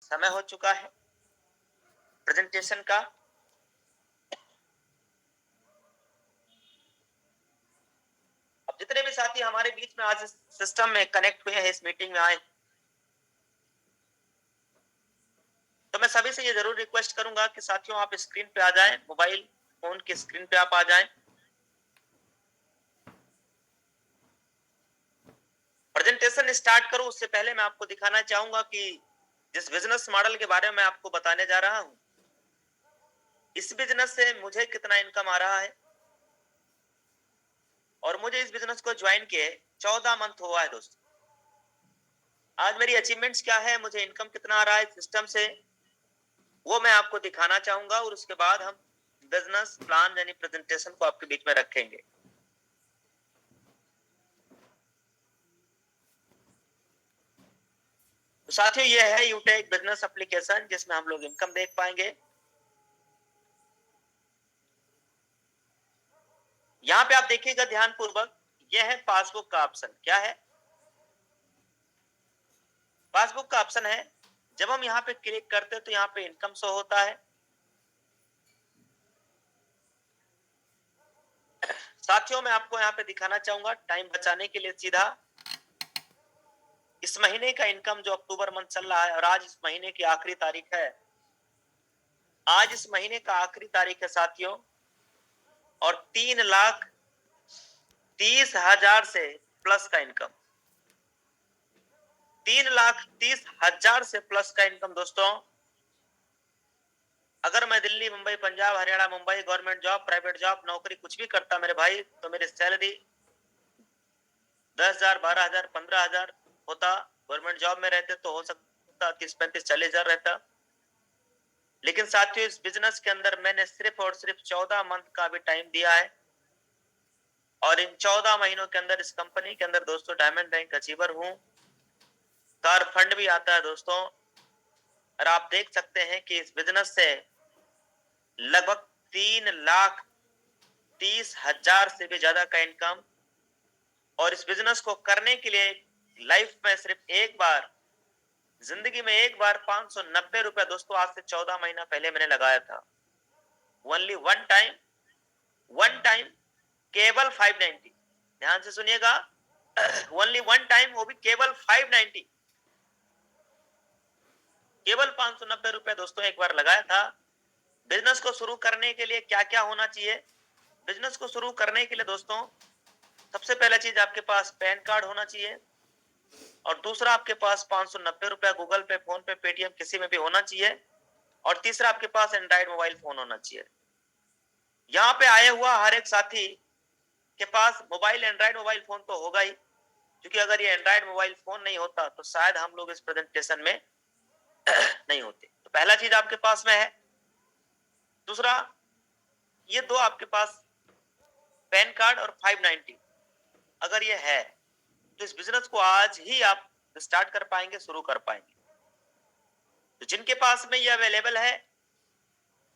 समय हो चुका है प्रेजेंटेशन का। अब जितने भी साथी हमारे बीच में आज इस सिस्टम में कनेक्ट हुए हैं, इस मीटिंग में आए, तो मैं सभी से ये जरूर रिक्वेस्ट करूंगा कि साथियों आप स्क्रीन पे आ जाएं, मोबाइल फोन की स्क्रीन पे आप आ जाएं। प्रेजेंटेशन स्टार्ट करूं उससे पहले मैं आपको दिखाना चाहूंगा कि जिस बिजनेस मॉडल के बारे में आपको बताने जा रहा हूं, इस बिजनेस से मुझे कितना इनकम आ रहा है और मुझे इस बिजनेस को ज्वाइन किए 14 मंथ हुआ है दोस्तों। आज मेरी अचीवमेंट्स क्या है, मुझे इनकम कितना आ रहा है सिस्टम से, वो मैं आपको दिखाना चाहूंगा और उसके बाद हम बिजनेस प्लान यानी प्रेजेंटेशन को आपके बीच में रखेंगे। तो साथियों ये है यूटेक बिजनेस एप्लीकेशन जिसमें हम लोग इनकम देख पाएंगे। यहाँ पे आप देखिएगा ध्यान पूर्वक, यह है पासबुक का ऑप्शन। क्या है? पासबुक का ऑप्शन है। जब हम यहाँ पे क्लिक करते हैं तो यहाँ पे इनकम शो होता है। साथियों मैं आपको यहाँ पे दिखाना चाहूंगा टाइम बचाने के लिए सीधा इस महीने का इनकम जो अक्टूबर मंथ चल रहा है और आज इस महीने की आखिरी तारीख है। आज इस महीने का आखिरी तारीख है साथियों, और 3,30,000 से प्लस का इनकम, 3,30,000 से प्लस का इनकम दोस्तों। अगर मैं Delhi, Mumbai, Punjab, Haryana, Mumbai government job, private job, नौकरी कुछ भी करता मेरे भाई, तो मेरी सैलरी 10,000, 12,000, 15,000 होता। गवर्नमेंट जॉब में रहते तो हो सकता 30-35-40,000 रहता। लेकिन साथियों इस बिजनेस के अंदर मैंने सिर्फ और सिर्फ 14 मंथ का भी टाइम दिया है और इन 14 महीनों के अंदर इस कंपनी के अंदर दोस्तों डायमंड रैंक अचीवर हूं। कार फंड भी आता है दोस्तों, और आप देख सकते हैं कि इस बिजनेस से लगभग 3,30,000 से भी ज्यादा का इनकम। और इस बिजनेस को करने के लिए लाइफ में सिर्फ एक बार, जिंदगी में एक बार 590 रुपया दोस्तों आज से 14 महीना पहले मैंने लगाया था। ओनली वन टाइम केवल 590। ध्यान से सुनिएगा, ओनली वन टाइम, वो भी केवल 590, केवल 590 रुपए दोस्तों एक बार लगाया था। बिजनेस को शुरू करने के लिए क्या क्या होना चाहिए? बिजनेस को शुरू करने के लिए दोस्तों सबसे पहला चीज आपके पास पैन कार्ड होना चाहिए, और दूसरा आपके पास 590 रुपया गूगल पे, फोन पे, पेटीएम किसी में भी होना चाहिए, और तीसरा आपके पास एंड्रॉइड मोबाइल फोन होना चाहिए। यहाँ पे आए हुआ हर एक साथी के पास मोबाइल, एंड्रॉइड मोबाइल फोन तो होगा ही, क्योंकि अगर ये एंड्रॉइड मोबाइल फोन नहीं होता तो शायद हम लोग इस प्रेजेंटेशन में नहीं होते। तो पहला चीज आपके पास में है। दूसरा, ये दो आपके पास पैन कार्ड और 590 अगर ये है तो इस बिजनेस को आज ही आप स्टार्ट कर पाएंगे, शुरू कर पाएंगे। तो जिनके पास में ये अवेलेबल है,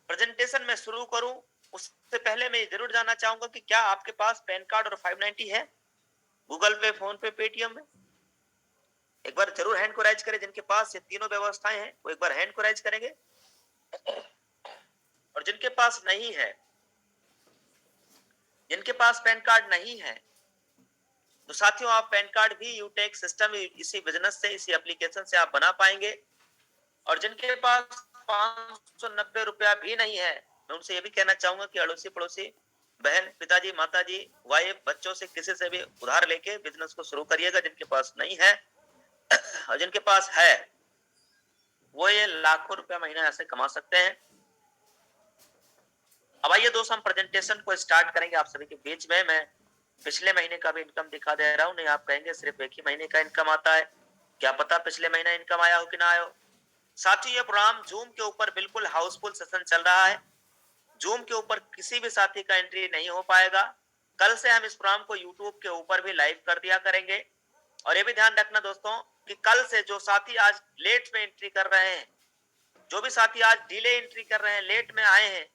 प्रेजेंटेशन में शुरू करूं उससे पहले मैं जरूर जानना चाहूंगा कि क्या आपके पास पैन कार्ड और 590 है गूगल पे, फोन पे, पेटीएम में? एक बार जरूर हैंड को राइज करें जिनके पास ये तीनों व्यवस्थाएं हैं, वो एक बार हैंड को राइज करेंगे। और जिनके पास नहीं है, जिनके पास पैन कार्ड नहीं है, तो साथियों आप पैन कार्ड भी यूटेक सिस्टम इसी बिजनेस से, इसी एप्लीकेशन से आप बना पाएंगे। और जिनके पास 590 रुपया भी नहीं है, मैं उनसे ये भी कहना चाहूंगा कि अड़ोसी पड़ोसी, बहन, पिताजी, माताजी, वाइफ, बच्चों से किसी से भी उधार लेके बिजनेस को शुरू करिएगा। जिनके पास नहीं है और जिनके पास है वो ये लाखों रुपया महीना ऐसे कमा सकते हैं। अब आइए दोस्तों हम प्रेजेंटेशन को स्टार्ट करेंगे आप सभी के बीच में। मैं पिछले महीने का भी इनकम दिखा दे रहा हूं। नहीं आप कहेंगे सिर्फ एक ही महीने का इनकम आता है, क्या पता पिछले महीना इनकम आया हो कि ना आया हो। साथियों ये प्रोग्राम जूम के ऊपर बिल्कुल हाउसफुल सेशन चल रहा है। जूम के ऊपर किसी भी साथी का एंट्री नहीं हो पाएगा। कल से हम इस प्रोग्राम को यूट्यूब के ऊपर भी लाइव कर दिया करेंगे। और ये भी ध्यान रखना दोस्तों कि कल से जो साथी आज लेट में एंट्री कर रहे हैं, जो भी साथी आज डिले एंट्री कर रहे हैं, लेट में आए हैं,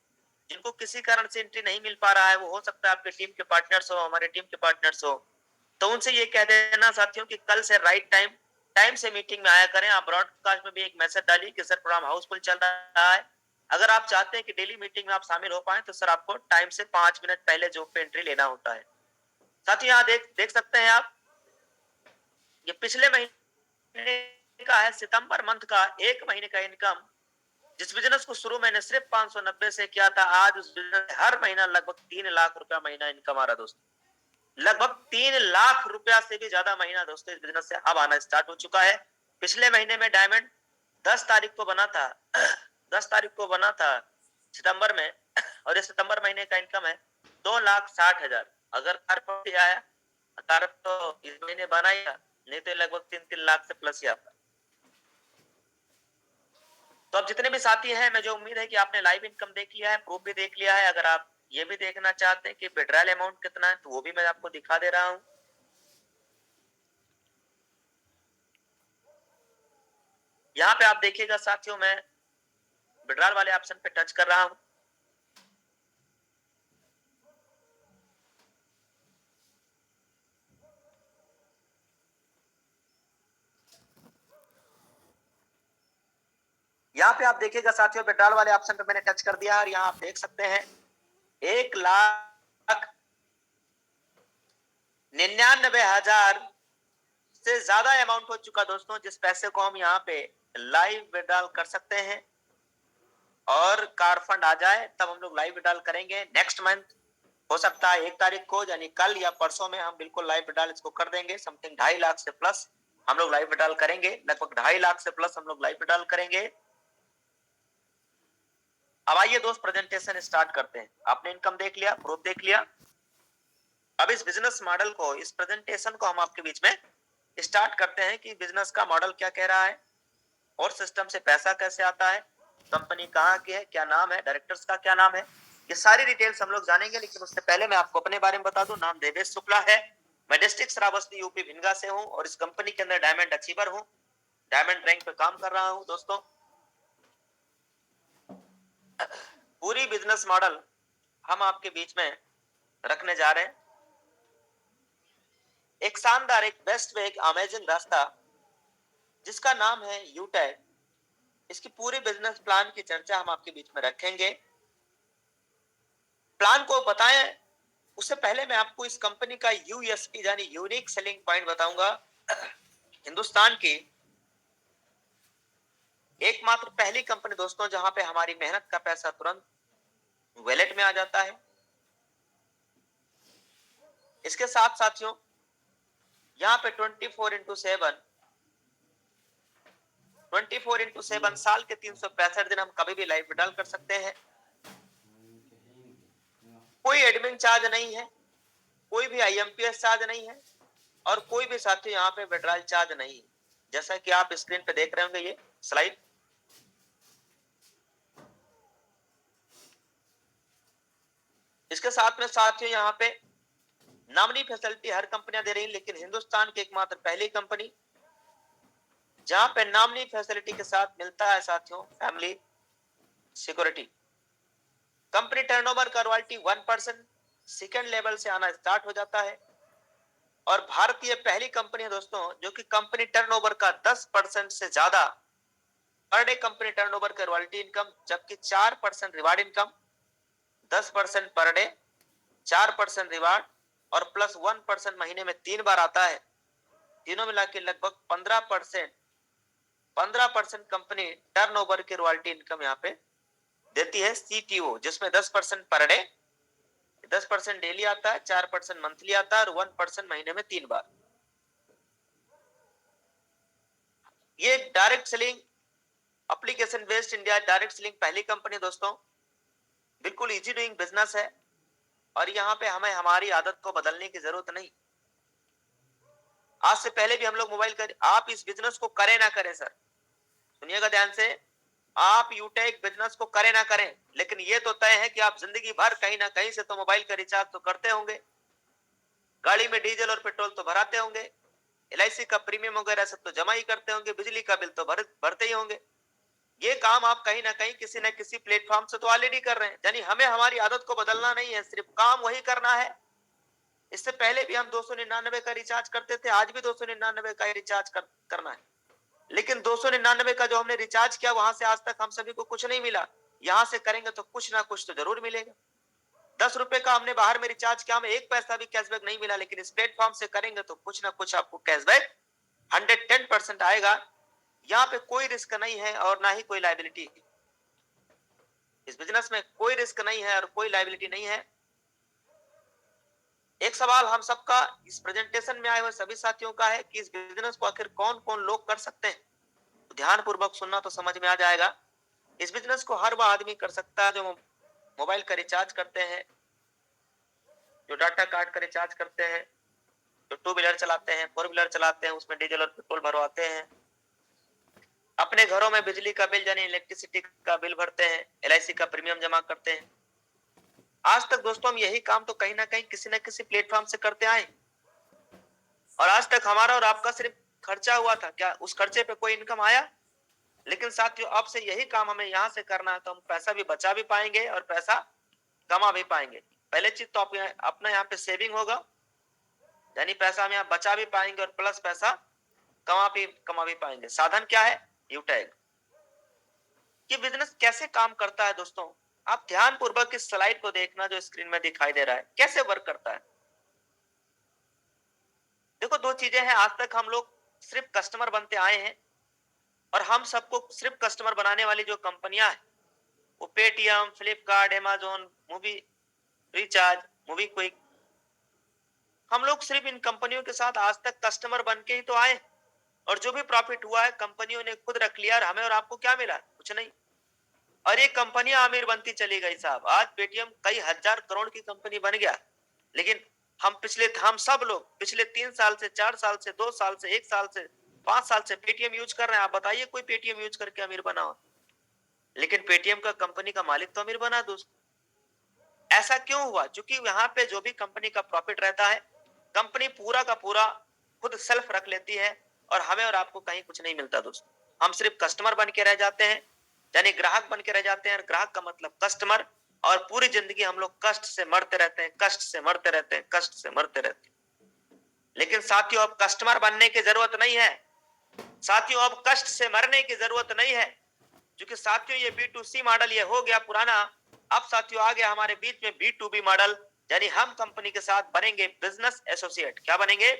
जिनको किसी कारण से एंट्री नहीं मिल पा रहा है, वो हो सकता है आपके टीम के पार्टनर्स हो, हमारे टीम के पार्टनर्स हो, तो उनसे ये कह देना साथियों कि कल से राइट टाइम टाइम से मीटिंग में आया करें। आप ब्रॉडकास्ट में भी एक मैसेज डालिए कि सर प्रोग्राम हाउसफुल चल रहा है। अगर आप चाहते हैं कि डेली मीटिंग में आप शामिल हो पाए तो सर आपको टाइम से 5 मिनट पहले जॉब पे एंट्री लेना होता है। साथ ही यहाँ देख सकते हैं आप, ये पिछले महीने का है, सितंबर मंथ का 1 महीने का इनकम। जिस बिजनेस को शुरू मैंने सिर्फ 590 से किया था, आज उस बिजनेस हर महीना लगभग 3 लाख रुपया महीना इनकम आ रहा दोस्तों। लगभग 3 लाख रुपया से भी ज्यादा महीना दोस्तों इस बिजनेस से अब आना स्टार्ट हो चुका है। पिछले महीने में डायमंड 10 तारीख को बना था 10 तारीख को बना था सितंबर में, और इस सितंबर महीने का इनकम है 2,60,000। अगर कारपेट आया कारप तो इस महीने बनाया, नहीं तो लगभग 3-3 लाख से प्लस ही आता। तो अब जितने भी साथी हैं, मुझे उम्मीद है कि आपने लाइव इनकम देख लिया है, प्रूफ भी देख लिया है। अगर आप ये भी देखना चाहते हैं कि विड्रॉल अमाउंट कितना है तो वो भी मैं आपको दिखा दे रहा हूं। यहाँ पे आप देखिएगा साथियों, मैं विड्रॉल वाले ऑप्शन पे टच कर रहा हूं। यहाँ पे आप देखिएगा साथियों, विड्रॉल वाले ऑप्शन पे मैंने टच कर दिया और यहाँ आप देख सकते हैं 1,99,000 से ज्यादा अमाउंट हो चुका दोस्तों, जिस पैसे को हम यहाँ पे लाइव विड्रॉल कर सकते हैं। और कार फंड आ जाए तब हम लोग लाइव विड्रॉल करेंगे। नेक्स्ट मंथ हो सकता है 1 तारीख को, यानी कल या परसों में हम बिल्कुल लाइव विड्रॉल इसको कर देंगे। समथिंग 2.5 लाख से प्लस हम लोग लाइव विड्रॉल करेंगे, लगभग 2.5 लाख से प्लस हम लोग लाइव विड्रॉल करेंगे। अब आइए दोस्त प्रेजेंटेशन स्टार्ट करते हैं। आपने इनकम देख लिया, प्रूफ देख लिया। अब इस बिजनेस मॉडल को, इस प्रेजेंटेशन को हम आपके बीच में स्टार्ट करते हैं कि बिजनेस का मॉडल क्या कह रहा है और सिस्टम से पैसा कैसे आता है, कंपनी कहाँ की है, क्या नाम है, डायरेक्टर्स का क्या नाम है, ये सारी डिटेल्स हम लोग जानेंगे। लेकिन उससे पहले मैं आपको अपने बारे में बता दूं। नाम देवेश शुक्ला है, मैं डिस्ट्रिक्ट श्रावस्ती यूपी भिनगा से हूं और इस कंपनी के अंदर डायमंड अचीवर हूं, डायमंड रैंक पे काम कर रहा हूं दोस्तों। पूरी बिजनेस मॉडल हम आपके बीच में रखने जा रहे हैं। एक शानदार, एक बेस्ट वे, एक अमेजिंग रास्ता जिसका नाम है यूटेक। इसकी पूरी बिजनेस प्लान की चर्चा हम आपके बीच में रखेंगे। प्लान को बताएं उससे पहले मैं आपको इस कंपनी का यूएसपी यानी यूनिक सेलिंग पॉइंट बताऊंगा। हिंदुस्तान की एकमात्र पहली कंपनी दोस्तों जहां पे हमारी मेहनत का पैसा तुरंत वॉलेट में आ जाता है। इसके साथ साथियों यहाँ पे 24x7 साल के 365 दिन हम कभी भी लाइव विड्रॉल कर सकते हैं। कोई एडमिन चार्ज नहीं है, कोई भी आईएमपीएस चार्ज नहीं है और कोई भी साथी यहाँ पे विड्रॉल चार्ज नहीं है, जैसा कि आप स्क्रीन पे देख रहे होंगे ये स्लाइड। इसके साथ में साथियों यहाँ पे नॉमिनी फैसिलिटी हर कंपनियां दे रही, लेकिन हिंदुस्तान की एकमात्र पहली कंपनी जहां पे नॉमिनी फैसिलिटी के साथ मिलता है साथियों फैमिली सिक्योरिटी। कंपनी टर्नओवर का रॉयल्टी 1% सेकेंड लेवल से आना स्टार्ट हो जाता है और भारतीय पहली कंपनी है दोस्तों जो कि कंपनी टर्नओवर का 10% से ज्यादा पर डे कंपनी टर्नओवर का रॉयल्टी इनकम, जबकि 4% reward income, 10% per day, 4% reward और प्लस 1% महीने में 3 बार आता है। तीनों मिला के लगभग 15% कंपनी टर्नओवर की रॉयल्टी इनकम यहाँ पे देती है सीटीओ, जिसमें 10% पर डे, 10% डेली आता है, 4% मंथली आता है और 1% महीने में 3 बार। ये direct selling application based India direct selling पहली कंपनी दोस्तों, बिल्कुल इजी डूइंग बिजनेस है और यहाँ पे हमें हमारी आदत को बदलने की जरूरत नहीं। आज से पहले भी हम लोग मोबाइल कर, आप इस बिजनेस को करें ना करें सर, सुनिएगा ध्यान से, आप यूटेक बिजनेस को करें ना करें, लेकिन ये तो तय है कि आप जिंदगी भर कहीं ना कहीं से तो मोबाइल का रिचार्ज तो करते होंगे, गाड़ी में डीजल और पेट्रोल तो भराते होंगे, एलआईसी का प्रीमियम वगैरह सब तो जमा ही करते होंगे, बिजली का बिल तो भरते ही होंगे। ये काम आप कहीं ना कहीं किसी न किसी प्लेटफॉर्म से तो ऑलरेडी कर रहे हैं, यानी हमें हमारी आदत को बदलना नहीं है, सिर्फ काम वही करना है। इससे पहले भी हम 299 का रिचार्ज करते थे, आज भी 299 का रिचार्ज करना है। लेकिन 299 का जो हमने रिचार्ज किया वहां से आज तक हम सभी को कुछ नहीं मिला। यहां से करेंगे तो कुछ ना कुछ तो जरूर मिलेगा। 10 रुपए का हमने बाहर में रिचार्ज किया, हमें 1 पैसा भी कैशबैक नहीं मिला, लेकिन इस प्लेटफॉर्म से करेंगे तो कुछ ना कुछ आपको कैशबैक 110% आएगा। यहाँ पे कोई रिस्क नहीं है और ना ही कोई लायबिलिटी। इस बिजनेस में कोई रिस्क नहीं है और कोई लायबिलिटी नहीं है। एक सवाल हम सबका इस प्रेजेंटेशन में आए हुए सभी साथियों का है कि इस बिजनेस को आखिर कौन कौन लोग कर सकते हैं। तो ध्यान पूर्वक सुनना तो समझ में आ जाएगा। इस बिजनेस को हर वह आदमी कर सकता है जो मोबाइल का रिचार्ज करते हैं, जो डाटा कार्ड का रिचार्ज करते हैं, जो 2 व्हीलर चलाते हैं, 4 व्हीलर चलाते हैं, उसमें डीजल और पेट्रोल भरवाते हैं, अपने घरों में बिजली का बिल यानी इलेक्ट्रिसिटी का बिल भरते हैं, LIC का प्रीमियम जमा करते हैं। आज तक दोस्तों हम यही काम तो कहीं ना कहीं किसी न किसी प्लेटफॉर्म से करते आए और आज तक हमारा और आपका सिर्फ खर्चा हुआ था। क्या उस खर्चे पे कोई इनकम आया? लेकिन साथियों अब से यही काम हमें यहाँ से करना है तो हम पैसा भी बचा भी पाएंगे और पैसा कमा भी पाएंगे। पहले चीज तो अपना यहाँ पे सेविंग होगा, यानी पैसा हम यहाँ बचा भी पाएंगे और प्लस पैसा कमा भी पाएंगे। साधन क्या है? यूटैग। ये बिजनेस कैसे काम करता है दोस्तों, आप ध्यान पूर्वक इस स्लाइड को देखना जो स्क्रीन में दिखाई दे रहा है, कैसे वर्क करता है। देखो दो चीजें हैं, आज तक हम लोग सिर्फ कस्टमर बनते आए हैं और हम सबको सिर्फ कस्टमर बनाने वाली जो कंपनियां हैं वो Paytm, Flipkart, Amazon, movie recharge, movie quick, हम लोग सिर्फ इन कंपनियों के साथ आज तक कस्टमर बन के ही तो आए और जो भी प्रॉफिट हुआ है कंपनियों ने खुद रख लिया और हमें और आपको क्या मिला? कुछ नहीं। और ये कंपनियां अमीर बनती चली गई साहब। आज पेटीएम कई हजार करोड़ की कंपनी बन गया, लेकिन हम सब लोग पिछले 3 साल से, 4 साल से, 2 साल से, 1 साल से, 5 साल से पेटीएम यूज कर रहे हैं। आप बताइए कोई पेटीएम यूज करके अमीर बना हो? लेकिन पेटीएम का कंपनी का मालिक तो अमीर बना दोस्त। ऐसा क्यों हुआ? क्योंकि यहाँ पे जो भी कंपनी का प्रॉफिट रहता है कंपनी पूरा का पूरा खुद सेल्फ रख लेती है और हमें और आपको कहीं कुछ नहीं मिलता दोस्त। हम सिर्फ कस्टमर बन के रह जाते हैं, यानी ग्राहक बन के रह जाते हैं। और ग्राहक का मतलब कस्टमर, और पूरी जिंदगी हम लोग कष्ट से मरते रहते हैं, कष्ट से मरते रहते हैं, कष्ट से मरते रहते हैं। लेकिन साथियों अब कस्टमर बनने की जरूरत नहीं है, साथियों अब कष्ट से मरने की जरूरत नहीं है, क्योंकि साथियों ये B2C मॉडल ये हो गया पुराना। अब साथियों आ गया हमारे बीच में B2B मॉडल, यानी हम कंपनी के साथ बनेंगे बिजनेस एसोसिएट। क्या बनेंगे?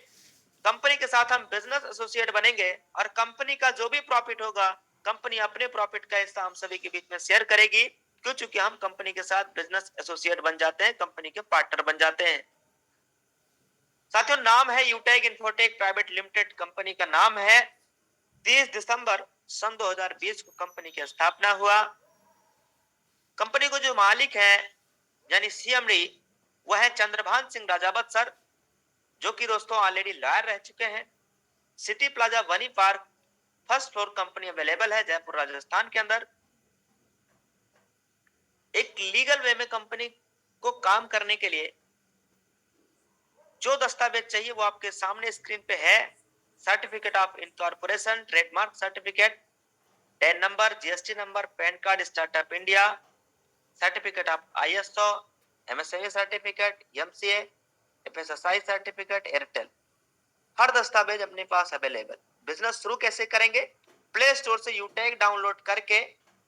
कंपनी के साथ हम बिजनेस एसोसिएट बनेंगे और कंपनी का जो भी प्रॉफिट होगा कंपनी अपने प्रॉफिट का हिस्सा हम सभी के बीच में शेयर करेगी। क्यों? चूंकि हम कंपनी के साथ बिजनेस एसोसिएट बन जाते हैं, कंपनी के पार्टनर बन जाते हैं। साथियों नाम है यूटैग इन्फोटेक प्राइवेट लिमिटेड, कंपनी का नाम है। 30 दिसंबर सन 2020 को कंपनी की स्थापना हुआ। कंपनी को जो मालिक है यानी CMD वह है चंद्रभान सिंह राजावत सर, जो कि दोस्तों ऑलरेडी लॉयर रह चुके हैं। सिटी प्लाजा वनी park first floor company available है जयपुर राजस्थान के अंदर। एक लीगल वे में कंपनी को काम करने के लिए जो दस्तावेज चाहिए वो आपके सामने स्क्रीन पे है। Certificate of incorporation, trademark certificate, TAN number, GST number, PAN card, startup India, certificate of ISO, MSME certificate, MCA, FSSAI certificate, Airtel, हर दस्तावेज अपने पास अवेलेबल। बिजनेस शुरू कैसे करेंगे? प्ले स्टोर से यूटैग डाउनलोड करके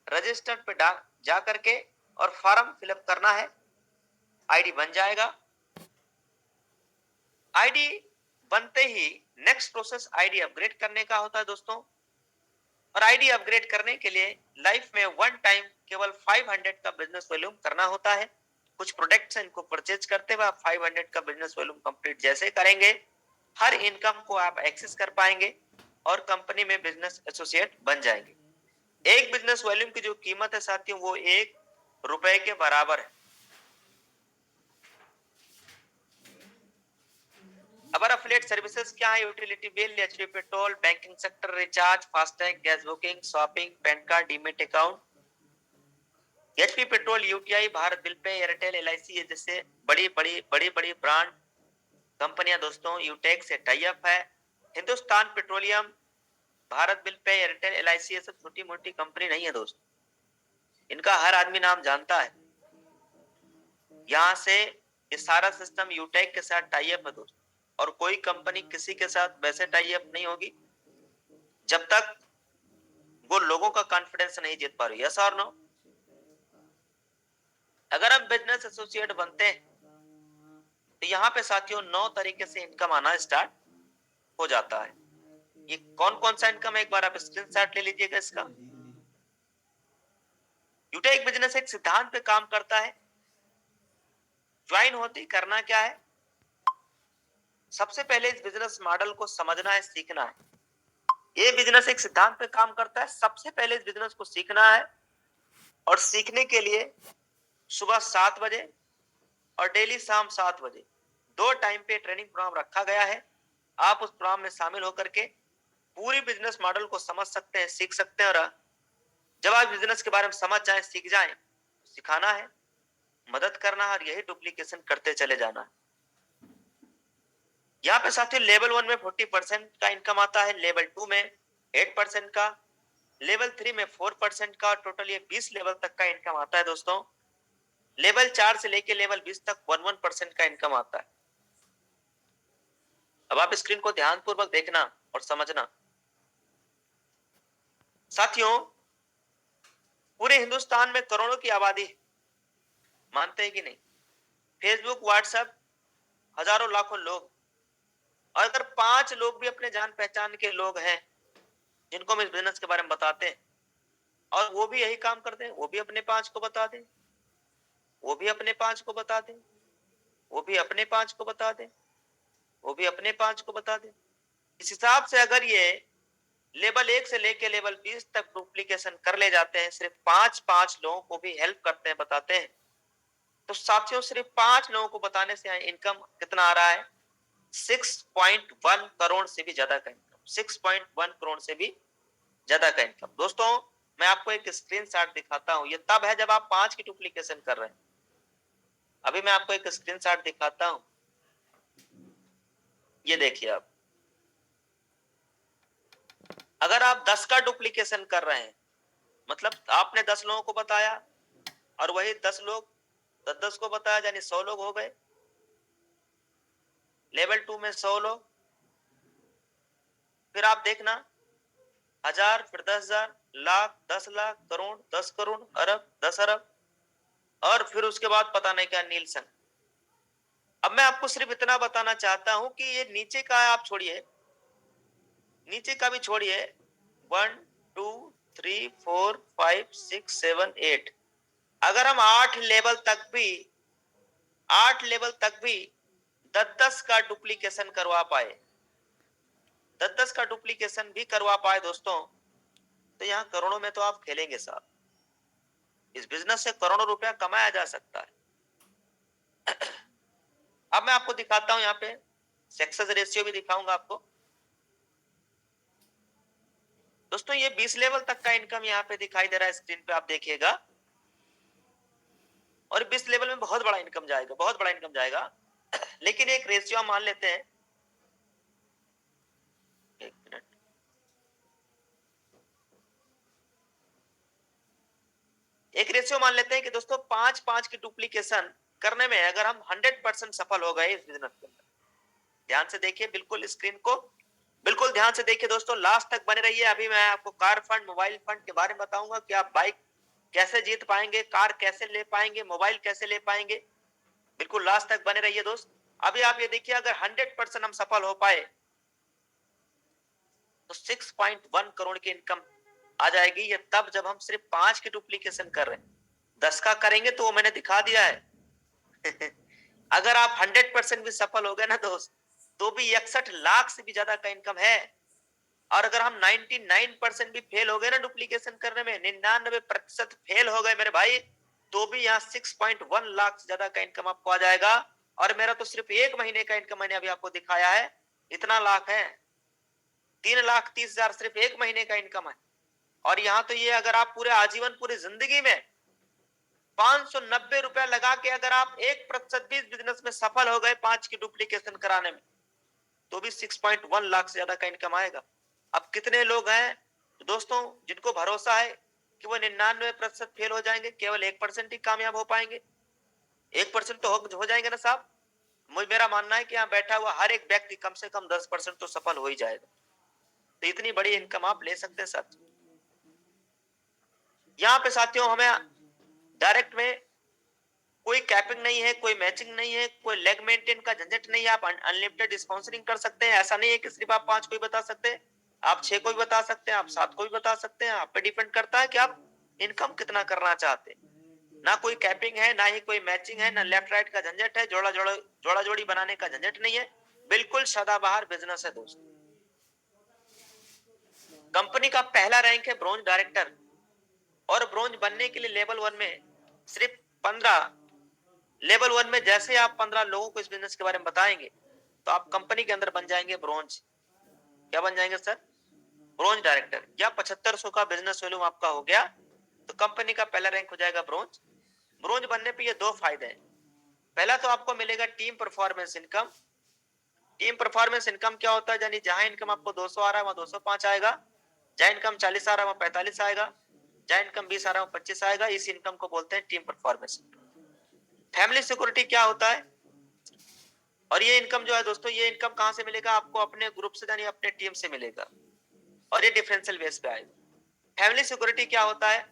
रजिस्टर्ड पे जा करके और फॉर्म फिलअप करना है, आईडी बन जाएगा। आईडी बनते ही नेक्स्ट प्रोसेस आईडी अपग्रेड करने का होता है दोस्तों। और आईडी अपग्रेड करने के लिए लाइफ में वन टाइम केवल 500 का बिजनेस वॉल्यूम करना होता है। कुछ प्रोडक्ट्स इनको परचेज करते हुए आप 500 का बिजनेस वॉल्यूम कंप्लीट जैसे करेंगे हर इनकम को आप एक्सेस कर पाएंगे और कंपनी में बिजनेस एसोसिएट बन जाएंगे। एक बिजनेस वॉल्यूम की जो कीमत है साथियों वो ₹1 के बराबर है। अबर अफिलिएट सर्विसेज क्या है? Utility bill, HP petrol, banking sector, recharge, FASTag, gas booking, shopping, pan card, demat account, HP petrol, UTI, Bharat bill pay, Airtel, LIC ये जैसे बड़ी ब्रांड कंपनियां दोस्तों यूटेक से टाई अप है। Hindustan petroleum, Bharat bill pay, Airtel, LIC ये सब छोटी मोटी कंपनी नहीं है दोस्त, इनका हर आदमी नाम जानता है। यहाँ से ये सारा सिस्टम यूटेक के साथ टाई अप है दोस्तों, और कोई कंपनी किसी के साथ वैसे टाई अप नहीं होगी जब तक वो लोगों का कॉन्फिडेंस नहीं जीत पा रही। यस और नो? अगर हम बिजनेस एसोसिएट बनते हैं तो यहाँ पे साथियों 9 तरीके से इनकम आना स्टार्ट हो जाता है। ये कौन कौन सा इनकम है, एक बार आप स्क्रीनशॉट ले लीजिएगा इसका। यूटेक बिजनेस एक सिद्धांत पे काम करता है। ज्वाइन होती करना क्या है, सबसे पहले इस बिजनेस मॉडल को समझना है, सीखना है। ये बिजनेस एक सिद्धांत पे काम करता है, सबसे पहले इस बिजनेस को सीखना है, और सीखने के लिए सुबह 7 बजे और डेली शाम 7 बजे 2 टाइम पे ट्रेनिंग प्रोग्राम रखा गया है। आप उस प्रोग्राम में शामिल होकर के पूरी बिजनेस मॉडल को समझ सकते हैं, सीख सकते हैं, और जब आप बिजनेस के बारे में समझ जाएं, सीख जाएं, सिखाना है, मदद करना है, और यही डुप्लीकेशन करते चले जाना है। यहाँ पे साथियों लेवल 1 में 40% का इनकम आता है, लेवल 2 में 8% का, लेवल 3 में 4% का, और टोटल ये 20 लेवल तक का इनकम आता है दोस्तों। लेवल 4 से लेके लेवल 20 तक 11% का इनकम आता है। अब आप स्क्रीन को ध्यानपूर्वक देखना और समझना। साथियों पूरे हिंदुस्तान में करोड़ों की आबादी, मानते हैं कि नहीं? फेसबुक, व्हाट्सएप, हजारों लाखों लोग, और अगर 5 लोग भी अपने जान पहचान के लोग हैं जिनको हम इस बिजनेस के बारे में बताते हैं, और वो भी यही काम करते हैं, वो भी अपने 5 को बता दें, वो भी अपने 5 को बता दें, वो भी अपने 5 को बता दें, वो भी अपने 5 को बता दें। इस हिसाब से अगर ये लेवल 1 से लेके लेवल 20 तक डुप्लीकेशन कर ले जाते हैं, सिर्फ 5 लोगों को भी हेल्प करते हैं, बताते हैं, तो साथियों सिर्फ 5 लोगों को बताने से इनकम कितना आ रहा है? 6.1 करोड़ से भी ज्यादा का इनकम, 6.1 करोड़ से भी ज्यादा का इनकम। दोस्तों मैं आपको एक स्क्रीनशॉट दिखाता हूं, ये तब है जब आप 5 की डुप्लीकेशन कर रहे हैं। अभी मैं आपको एक स्क्रीनशॉट दिखाता हूं, ये देखिए। आप अगर आप 10 का डुप्लीकेशन कर रहे हैं, मतलब आपने 10 लोगों को बताया और वही 10 लोग 10 को बताया, यानी 100 लोग हो गए। लेवल 2 में 100 लोग, फिर आप देखना 1000, फिर 10,000, लाख, 10 लाख, करोड़, 10 करोड़, अरब, 10 अरब, और फिर उसके बाद पता नहीं क्या नीलसन। अब मैं आपको सिर्फ इतना बताना चाहता हूं कि ये नीचे का आप छोड़िए, नीचे का भी छोड़िए, 1 2 3 4 5 6 7 8, अगर हम 8 लेवल तक भी 10-10 का डुप्लीकेशन करवा पाए, 10-10 का डुप्लीकेशन भी करवा पाए दोस्तों, तो यहाँ करोड़ों में तो आप खेलेंगे साहब। इस बिजनेस से करोड़ों रुपया कमाया जा सकता है। अब मैं आपको दिखाता हूं, यहाँ पे सक्सेस रेशियो भी दिखाऊंगा आपको। दोस्तों ये 20 लेवल तक का इनकम यहाँ पे दिखाई दे रहा है स्क्रीन पे, आप देखिएगा, और 20 लेवल में बहुत बड़ा इनकम जाएगा, बहुत बड़ा इनकम जाएगा। लेकिन एक रेशियो मान लेते हैं, एक मिनट, एक रेशियो मान लेते हैं कि दोस्तों 5-5 की डुप्लीकेशन करने में अगर हम 100% सफल हो गए इस बिजनेस के अंदर, ध्यान से देखिए, बिल्कुल स्क्रीन को बिल्कुल ध्यान से देखिए दोस्तों, लास्ट तक बने रहिए। अभी मैं आपको कार फंड, मोबाइल फंड के बारे में बताऊंगा कि आप बाइक कैसे जीत पाएंगे, कार कैसे ले पाएंगे, मोबाइल कैसे ले पाएंगे। बिल्कुल लास्ट तक बने रहिए दोस्त। अभी आप ये देखिए, अगर 100% हम सफल हो पाए तो 6.1 करोड़ की इनकम आ जाएगी। ये तब जब हम सिर्फ 5 की डुप्लीकेशन कर रहे हैं, 10 का करेंगे तो वो मैंने दिखा दिया है। अगर आप 100% भी सफल हो गए ना दोस्त, तो भी 61 लाख से भी ज्यादा का इनकम है। और अगर हम 99% भी फेल हो गए ना डुप्लीकेशन करने में, 99% फेल हो गए मेरे भाई, तो भी यहाँ 6.1 लाख से ज्यादा का इनकम आपको आ जाएगा। और मेरा तो सिर्फ 1 महीने का इनकम मैंने अभी आपको दिखाया है, इतना लाख है, 3,30,000 सिर्फ 1 महीने का इनकम है। और यहाँ तो ये अगर आप पूरे आजीवन, पूरी जिंदगी में 590 रुपया लगा के अगर आप 1% भी बिजनेस में सफल हो गए 5 की डुप्लीकेशन कराने में, तो भी 6.1 लाख से ज्यादा का इनकम आएगा। अब कितने लोग हैं दोस्तों जिनको भरोसा है कि वो 99% फेल हो जाएंगे, केवल 1% ही कामयाब हो पाएंगे? 1% तो हो जाएंगे ना साहब। मुझे मेरा मानना है कि यहाँ बैठा हुआ हर एक व्यक्ति कम से कम 10% तो सफल हो ही जाएगा। तो इतनी बड़ी इनकम आप ले सकते हैं साथियों। यहाँ पे साथियों हमें डायरेक्ट में कोई कैपिंग नहीं है, कोई मैचिंग नहीं है, कोई लेग मेंटेन का झंझट नहीं है। आप अनलिमिटेड स्पॉन्सरिंग कर सकते हैं। ऐसा नहीं है कि सिर्फ आप 5 को ही बता सकते हैं, आप 6 को भी बता सकते हैं, आप 7 को भी बता सकते हैं। आप पे डिपेंड करता है कि आप इनकम कितना करना चाहते हैं। ना कोई कैपिंग है, ना ही कोई मैचिंग है, ना लेफ्ट राइट का झंझट है, जोड़ा जोड़ी बनाने का झंझट नहीं है। बिल्कुल सदाबहार बिजनेस है दोस्त। कंपनी का पहला रैंक है ब्रोंज डायरेक्टर, और ब्रोंज बनने के लिए लेवल 1 में सिर्फ 15, लेवल 1 में जैसे आप 15 लोगों को इस बिजनेस के बारे में बताएंगे तो आप कंपनी के अंदर बन जाएंगे ब्रोंज। क्या बन जाएंगे सर? Bronze director. या 7500 का बिजनेस वॉल्यूम आपका हो गया तो कंपनी का पहला रैंक हो जाएगा ब्रोंज। ब्रोंज बनने पे ये दो फायदे हैं। पहला तो आपको मिलेगा team performance income. Team performance income क्या होता है? यानी जहां इनकम आपको 200 आ रहा है वहां 205 आएगा, जहां इनकम 40 आ रहा है वहां 45 आएगा, जहां इनकम 20 आ रहा है वहां 25 आएगा। इस इनकम को बोलते हैं टीम परफॉर्मेंस। फैमिली सिक्योरिटी क्या होता है? और ये इनकम जो है दोस्तों, ये इनकम कहां से मिलेगा? आपको अपने ग्रुप से यानी अपने टीम से मिलेगा, और ये डिफरेंशियल बेस पे आएगा। फैमिली सिक्योरिटी क्या होता है?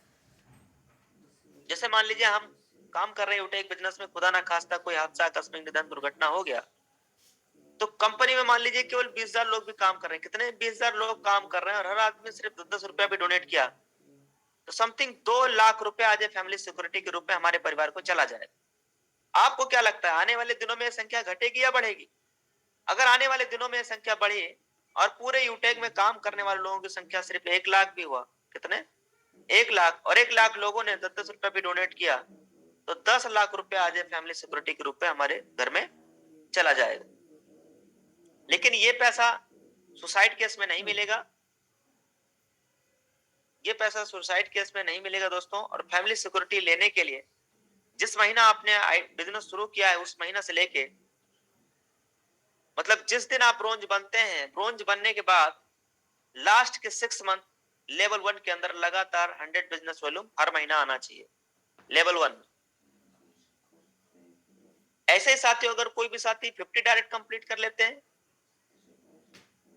जैसे मान लीजिए हम काम कर रहे हैं एक बिजनेस में, खुदा ना खास्ता कोई हादसा, आकस्मिक निधन, दुर्घटना हो गया, तो कंपनी में मान लीजिए केवल 20,000 लोग भी काम कर रहे हैं। कितने? 20,000 लोग काम कर रहे हैं, और हर आदमी सिर्फ 10-10 रुपया भी डोनेट किया तो समथिंग 2 लाख रुपया आज फैमिली सिक्योरिटी के रूप में हमारे परिवार को चला जाएगा। आपको क्या लगता है आने वाले दिनों में संख्या घटेगी या बढ़ेगी? अगर आने वाले दिनों में संख्या बढ़ी और पूरे यूटेक में काम करने वाले लोगों की संख्या सिर्फ 1 लाख भी हुआ, कितने? 1 लाख, और 1 लाख लोगों ने 10-10 रुपया भी डोनेट किया तो 10 लाख रुपया आज फैमिली सिक्योरिटी के रूप में हमारे घर में चला जाएगा। लेकिन ये पैसा सुसाइड केस में नहीं मिलेगा, ये पैसा सुसाइड केस में नहीं मिलेगा दोस्तों। और फैमिली सिक्योरिटी लेने के लिए जिस महीना आपने बिजनेस शुरू किया है उस महीना से लेके, मतलब जिस दिन आप ब्रोंज बनते हैं, ब्रोंज बनने के बाद लास्ट के 6 मंथ लेवल 1 के अंदर लगातार 100 बिजनेस वॉल्यूम हर महीना आना चाहिए लेवल 1 में। ऐसे ही साथियों अगर कोई भी साथी 50 डायरेक्ट कंप्लीट कर लेते हैं,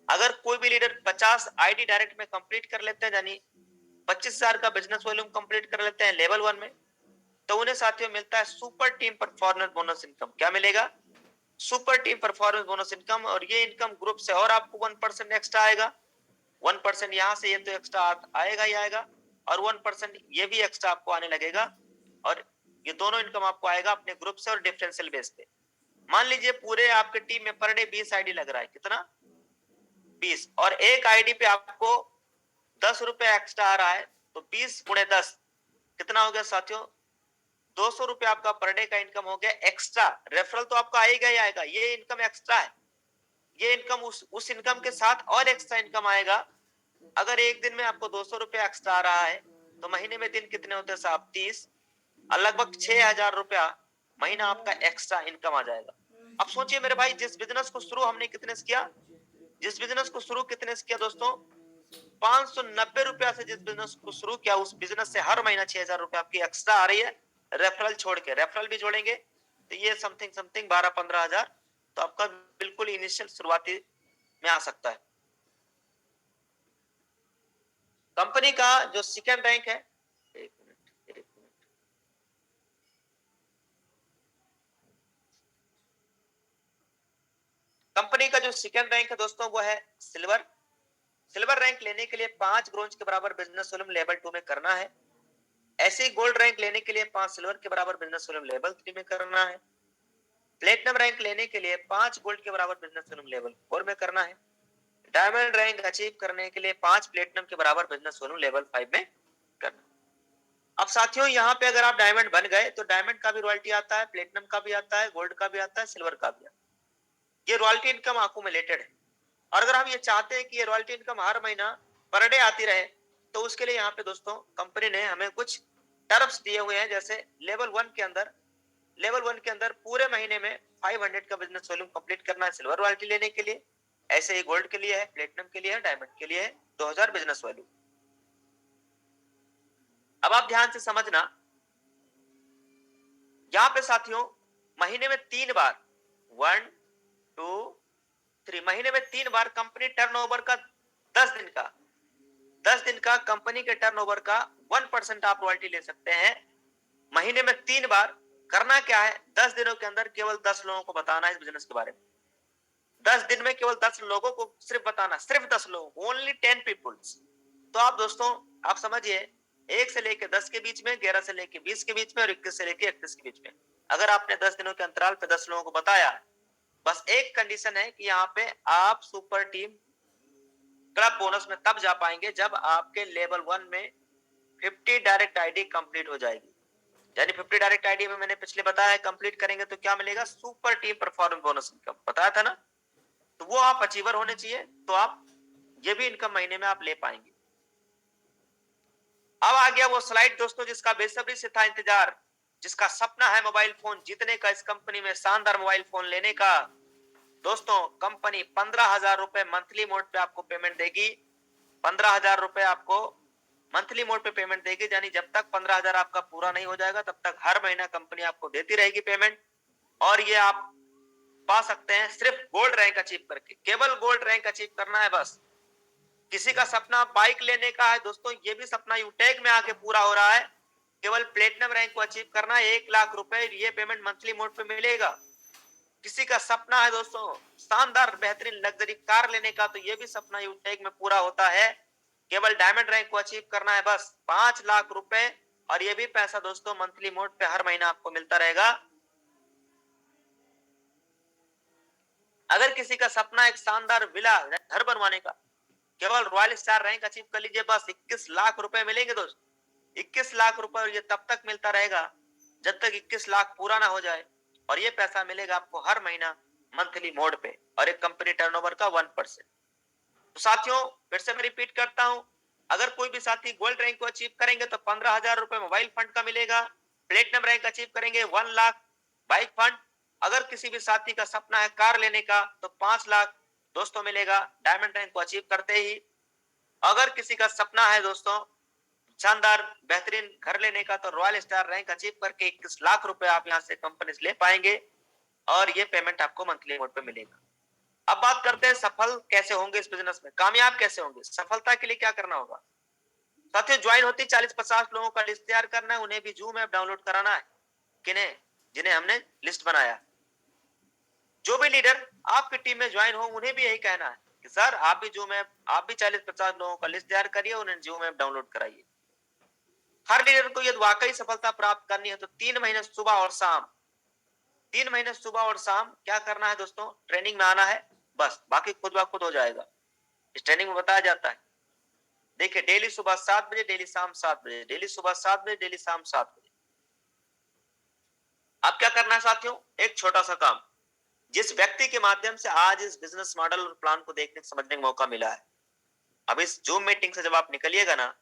अगर कोई भी लीडर 50 आईडी डायरेक्ट में कंप्लीट कर लेते हैं, यानी 25,000 का बिजनेस वॉल्यूम कंप्लीट कर लेते हैं लेवल 1 में, तो उन्हें साथियों मिलता है super team performance bonus income. क्या मिलेगा? Super team performance bonus income. और ये इनकम ग्रुप से और आपको 1% एक्स्ट्रा आएगा। 1% यहां से ये तो एक्स्ट्रा आएगा ही आएगा, और 1% ये भी एक्स्ट्रा आपको आने लगेगा। और ये दोनों इनकम आपको आएगा अपने ग्रुप से और डिफरेंशियल बेस पे। मान लीजिए पूरे आपके टीम में पर डे 20 आईडी लग रहा है, कितना? 20, और एक आईडी पे आपको 10 रुपए एक्स्ट्रा आ रहा है, तो 20 गुणे 10 कितना हो गया साथियों? 200 रुपए आपका पर डे का इनकम हो गया एक्स्ट्रा। रेफरल तो आपका आएगा ही आएगा, ये इनकम एक्स्ट्रा है। ये इनकम उस इनकम के साथ और एक्स्ट्रा इनकम आएगा। अगर एक दिन में आपको 200 रुपए एक्स्ट्रा आ रहा है तो महीने में दिन कितने होते हैं साहब? 30, और लगभग 6,000 रुपया महीना आपका एक्स्ट्रा इनकम आ जाएगा। अब सोचिए मेरे भाई, जिस बिजनेस को शुरू हमने कितने से किया? जिस बिजनेस को शुरू कितने से किया दोस्तों? 590 रुपया से जिस बिजनेस को शुरू किया, उस बिजनेस से हर महीना 6,000 रुपया आपकी एक्स्ट्रा आ रही है। रेफरल छोड़ के, रेफरल भी जोड़ेंगे तो ये समथिंग समथिंग 12-15,000 तो आपका बिल्कुल इनिशियल शुरुआती में आ सकता है। कंपनी का जो सेकंड रैंक है, एक मिनट, कंपनी का जो सेकंड रैंक है दोस्तों वो है सिल्वर। सिल्वर रैंक लेने के लिए 5 ब्रोंज के बराबर बिजनेस वॉल्यूम लेवल 2 में करना है। ऐसे ही गोल्ड रैंक लेने के लिए 5 सिल्वर के बराबर बिजनेस वॉल्यूम लेवल 3 में करना है। प्लेटिनम रैंक लेने के लिए 5 गोल्ड के बराबर बिजनेस वॉल्यूम लेवल 4 में करना है। डायमंड रैंक अचीव करने के लिए 5 प्लेटिनम के बराबर बिजनेस वॉल्यूम लेवल 5 में करना। अब साथियों यहाँ पे अगर आप डायमंड बन गए तो डायमंड का भी रॉयल्टी आता है, प्लेटिनम का भी आता है, गोल्ड का भी आता है, सिल्वर का भी आता है। ये रॉयल्टी इनकम अक्यूमुलेटेड है। और अगर हम ये चाहते हैं कि ये रॉयल्टी इनकम हर महीना पर डे आती रहे तो उसके लिए यहाँ पे दोस्तों कंपनी ने हमें कुछ टर्म्स दिए हुए हैं। जैसे लेवल 1 के अंदर, पूरे महीने में 500 का बिजनेस वॉल्यूम कंप्लीट करना है सिल्वर रॉयल्टी लेने के लिए। ऐसे ही गोल्ड के लिए है, प्लेटिनम के लिए है, डायमंड के लिए है 2000 बिजनेस वॉल्यूम। अब आप ध्यान से समझना, यहाँ पे साथियों महीने में 3 बार 1 2 3 महीने में 3 बार कंपनी टर्नओवर का 10 दिन का 10 दिन का कंपनी के टर्नओवर का 1% आप रॉयल्टी ले सकते हैं। महीने में 3 बार। करना क्या है, 10 दिनों के अंदर केवल 10 लोगों को बताना है इस बिजनेस के बारे में। 10 दिन में केवल 10 लोगों को सिर्फ बताना, सिर्फ 10 लोगों को, ओनली 10 पीपल्स। तो आप दोस्तों आप समझिए 1 से लेके 10 के बीच में, 11 से लेके 20 के बीच में और 21 से लेके 31 के बीच में, अगर आपने 10 दिनों के अंतराल पे 10 लोगों को बताया, बस एक कंडीशन है कि यहाँ पे आप सुपर टीम क्लब बोनस में तब जा पाएंगे जब आपके लेवल 1 में 50 डायरेक्ट आईडी कंप्लीट हो जाएगी। यानी 50 डायरेक्ट आईडी में मैंने पिछले बताया है, कंप्लीट करेंगे तो क्या मिलेगा, super team performance bonus income, बताया था ना। तो वो आप अचीवर होने चाहिए, तो आप ये भी इनकम महीने में आप ले पाएंगे। अब आ गया वो स्लाइड दोस्तों जिसका बेसब्री से था इंतजार, जिसका सपना है मोबाइल फोन जीतने का, इस कंपनी में शानदार मोबाइल फोन लेने का। दोस्तों कंपनी 15,000 रुपए मंथली मोड पे आपको पेमेंट देगी। 15,000 रुपए आपको मंथली मोड पे पेमेंट देगी, यानी जब तक 15,000 आपका पूरा नहीं हो जाएगा तब तक हर महीना कंपनी आपको देती रहेगी पेमेंट। और ये आप पा सकते हैं सिर्फ गोल्ड रैंक अचीव करके, केवल गोल्ड रैंक अचीव करना है बस। किसी का सपना बाइक लेने का है दोस्तों, ये भी सपना यूटेक में आके पूरा हो रहा है। केवल प्लेटिनम रैंक को अचीव करना है, 1 लाख रुपए ये पेमेंट मंथली मोड पे मिलेगा। किसी का सपना है दोस्तों शानदार बेहतरीन लग्जरी कार लेने का, तो ये भी सपना यूटेक में पूरा होता है। केवल डायमंड रैंक को अचीव करना है बस, 5 लाख रुपए, और ये भी पैसा दोस्तों मंथली मोड पे हर महीना आपको मिलता रहेगा। अगर किसी का सपना एक शानदार विला घर बनवाने का, केवल रॉयल स्टार रैंक अचीव कर लीजिए, बस 21 लाख रुपए मिलेंगे दोस्त। 21 लाख रुपए, और ये तब तक मिलता रहेगा जब तक 21 लाख पूरा ना हो जाए, और ये पैसा मिलेगा आपको हर महीना मंथली मोड पे, और एक कंपनी टर्नओवर का 1%। तो साथियों फिर से मैं रिपीट करता हूं, अगर कोई भी साथी गोल्ड रैंक को अचीव करेंगे तो 15,000 रुपए मोबाइल फंड का मिलेगा। प्लेटिनम रैंक अचीव करेंगे 1 लाख बाइक फंड। अगर किसी भी साथी का सपना है कार लेने का तो 5 लाख दोस्तों मिलेगा डायमंड रैंक को अचीव करते ही। अगर किसी का सपना है दोस्तों शानदार बेहतरीन घर लेने का, तो रॉयल स्टार रैंक अचीव करके 21 लाख रुपए आप यहां से कंपनी से ले पाएंगे, और ये पेमेंट आपको मंथली मोड पे मिलेगा। अब बात करते हैं सफल कैसे होंगे इस बिजनेस में, कामयाब कैसे होंगे। सफलता के लिए क्या करना होगा साथियों, ज्वाइन होती 40-50 लोगों का लिस्ट तैयार करना है, उन्हें भी जूम ऐप डाउनलोड कराना है। किन्हें, जिन्हें हमने लिस्ट बनाया। जो भी लीडर आपकी टीम में ज्वाइन हो उन्हें भी यही कहना है कि सर आप भी जूम ऐप, आप भी 40-50 लोगों का लिस्ट तैयार करिए, उन्हें जूम ऐप डाउनलोड कराइए। हर लीडर को यदि वाकई सफलता प्राप्त करनी है तो 3 महीने सुबह और शाम, 3 महीने सुबह और शाम क्या करना है दोस्तों, ट्रेनिंग में आना है बस, बाकी खुद ब खुद हो जाएगा। इस ट्रेनिंग में बताया जाता है, देखिए डेली सुबह 7 बजे, डेली शाम 7 बजे, डेली सुबह 7 बजे, डेली शाम 7 बजे। अब क्या करना है साथियों, एक छोटा सा काम, जिस व्यक्ति के माध्यम से आज इस बिजनेस मॉडल और प्लान को देखने समझने का मौका मिला है, अब इस जूम मीटिंग से जब आप निकलिएगा ना,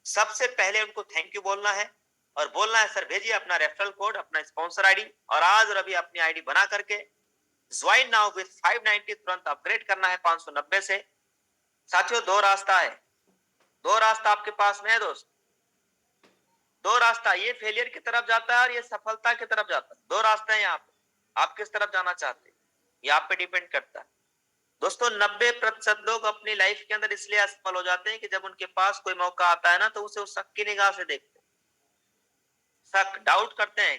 सबसे पहले उनको थैंक यू बोलना है, और बोलना है सर भेजिए अपना रेफरल कोड, अपना स्पॉन्सर आईडी, और आज और अभी अपनी आईडी बना करके ज्वाइन नाउ विद 590 तुरंत अपग्रेड करना है 590 से। साथियों दो रास्ता है, दो रास्ता आपके पास में है दोस्त, दो रास्ता, ये फेलियर की तरफ जाता है और ये सफलता की तरफ जाता है। दो रास्ते हैं यहाँ पे, आप किस तरफ जाना चाहते हैं ये आप पे डिपेंड करता है। दोस्तों 90% लोग अपनी लाइफ के अंदर इसलिए असफल हो जाते हैं कि जब उनके पास कोई मौका आता है ना तो उसे उस शक की निगाह से देखते हैं, शक डाउट करते हैं,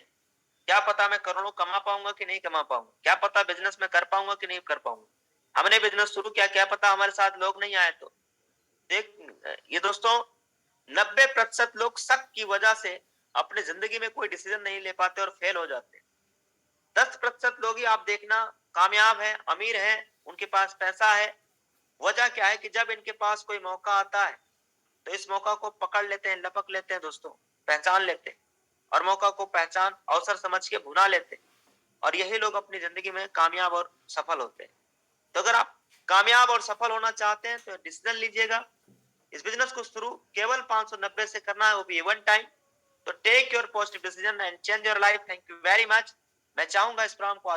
क्या पता मैं करोड़ों कमा पाऊंगा कि नहीं कमा पाऊंगा, क्या पता बिजनेस में कर पाऊंगा कि नहीं कर पाऊंगा, हमने बिजनेस शुरू किया, क्या पता हमारे साथ लोग नहीं आए तो। देख ये दोस्तों 90% लोग शक की वजह से अपनी जिंदगी में कोई डिसीजन नहीं ले पाते और फेल हो जाते हैं। 10% लोग ही आप देखना कामयाब है, अमीर है, उनके पास पैसा है। वजह क्या है कि जब इनके पास कोई मौका आता है तो इस मौका को पकड़ लेते हैं, लपक लेते हैं दोस्तों, पहचान लेते हैं, और मौका को पहचान अवसर समझ के भुना लेते हैं, और यही लोग अपनी जिंदगी में कामयाब और सफल होते हैं। तो अगर आप कामयाब और सफल होना चाहते हैं तो डिसीजन लीजिएगा, इस बिजनेस को शुरू केवल 590 से करना है, वो भी वन टाइम। तो take your positive decision and change your life. Thank you very much. मैं चाहूंगा इस प्रोग्राम को